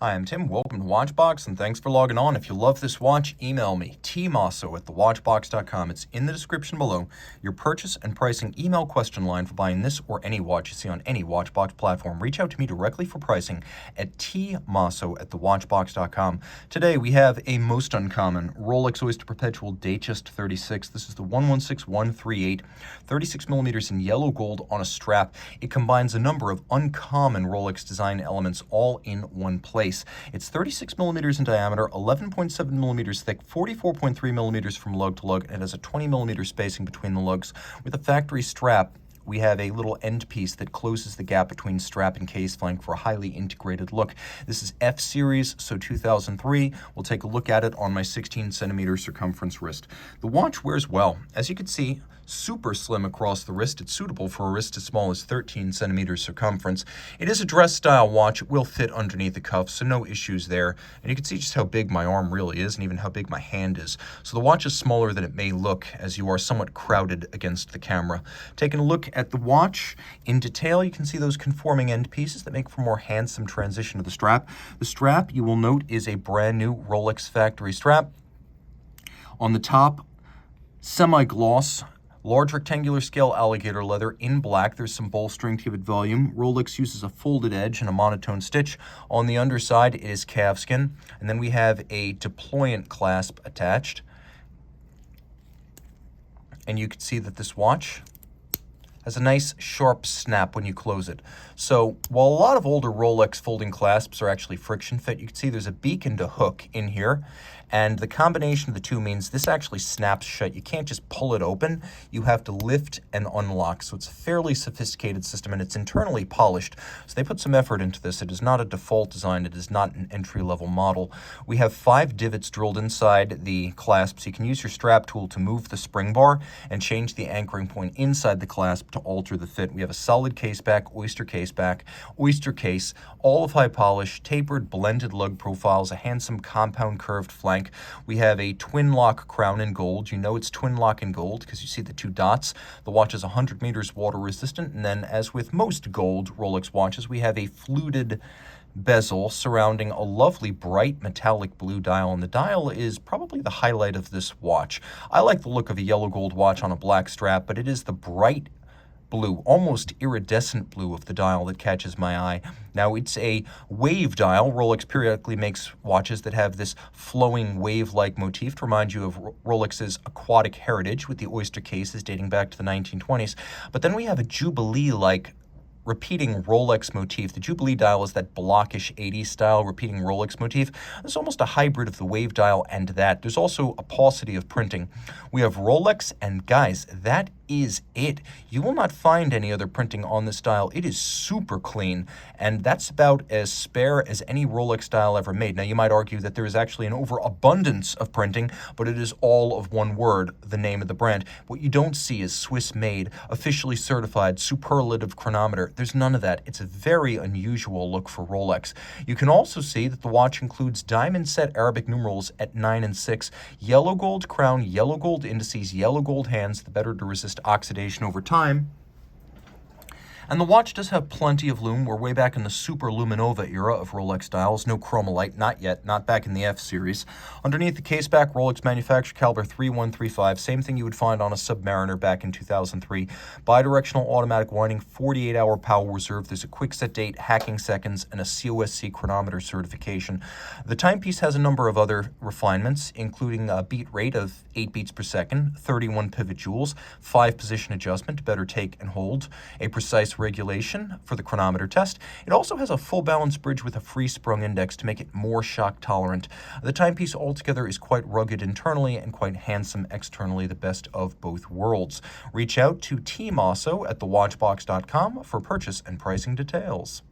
Hi, I'm Tim. Welcome to Watchbox, and thanks for logging on. If you love this watch, email me, tmosso@thewatchbox.com. It's in the description below. Your purchase and pricing email question line for buying this or any watch you see on any Watchbox platform. Reach out to me directly for pricing at tmosso@thewatchbox.com. Today, we have a most uncommon Rolex Oyster Perpetual Datejust 36. This is the 116138, 36 millimeters in yellow gold on a strap. It combines a number of uncommon Rolex design elements all in one place. It's 36 millimeters in diameter, 11.7 millimeters thick, 44.3 millimeters from lug to lug, and it has a 20 millimeter spacing between the lugs. With a factory strap, we have a little end piece that closes the gap between strap and case flank for a highly integrated look. This is F series, so 2003. We'll take a look at it on my 16 centimeter circumference wrist. The watch wears well. As you can see, super slim across the wrist. It's suitable for a wrist as small as 13 centimeters circumference. It is a dress style watch. It will fit underneath the cuffs, so no issues there. And you can see just how big my arm really is and even how big my hand is. So the watch is smaller than it may look as you are somewhat crowded against the camera. Taking a look at the watch in detail, you can see those conforming end pieces that make for a more handsome transition to the strap. The strap, you will note, is a brand new Rolex factory strap. On the top, semi-gloss, large rectangular scale alligator leather in black. There's some bolstering to give it volume. Rolex uses a folded edge and a monotone stitch. On the underside, it is calfskin. And then we have a deployant clasp attached. And you can see that this watch has a nice sharp snap when you close it. So while a lot of older Rolex folding clasps are actually friction fit, you can see there's a beak and a hook in here. And the combination of the two means this actually snaps shut. You can't just pull it open. You have to lift and unlock. So it's a fairly sophisticated system, and it's internally polished. So they put some effort into this. It is not a default design. It is not an entry-level model. We have 5 divots drilled inside the clasp. So you can use your strap tool to move the spring bar and change the anchoring point inside the clasp to alter the fit. We have a solid case back, oyster case, all of high polish, tapered, blended lug profiles, a handsome compound curved flank. We have a twin lock crown in gold. You know it's twin lock in gold because you see the 2 dots. The watch is 100 meters water resistant. And then, as with most gold Rolex watches, we have a fluted bezel surrounding a lovely bright metallic blue dial, and the dial is probably the highlight of this watch. I like the look of a yellow gold watch on a black strap, but it is the bright blue, almost iridescent blue of the dial that catches my eye. Now, it's a wave dial. Rolex periodically makes watches that have this flowing wave-like motif to remind you of Rolex's aquatic heritage with the oyster cases dating back to the 1920s. But then we have a Jubilee-like repeating Rolex motif. The Jubilee dial is that blockish 80s style repeating Rolex motif. It's almost a hybrid of the wave dial and that. There's also a paucity of printing. We have Rolex, and guys, that is it. You will not find any other printing on this dial. It is super clean, and that's about as spare as any Rolex dial ever made. Now, you might argue that there is actually an overabundance of printing, but it is all of one word, the name of the brand. What you don't see is Swiss-made, officially certified, superlative chronometer. There's none of that. It's a very unusual look for Rolex. You can also see that the watch includes diamond set Arabic numerals at 9 and 6, yellow gold crown, yellow gold indices, yellow gold hands, the better to resist oxidation over time. And the watch does have plenty of lume. We're way back in the Super Luminova era of Rolex dials. No chromolite, not yet, not back in the F series. Underneath the case back, Rolex manufactured caliber 3135. Same thing you would find on a Submariner back in 2003. Bidirectional automatic winding, 48-hour power reserve. There's a quick set date, hacking seconds, and a COSC chronometer certification. The timepiece has a number of other refinements, including a beat rate of 8 beats per second, 31 pivot jewels, 5 position adjustment to better take and hold, a precise regulation for the chronometer test. It also has a full balance bridge with a free sprung index to make it more shock tolerant. The timepiece altogether is quite rugged internally and quite handsome externally, the best of both worlds. Reach out to Team Mosso at thewatchbox.com for purchase and pricing details.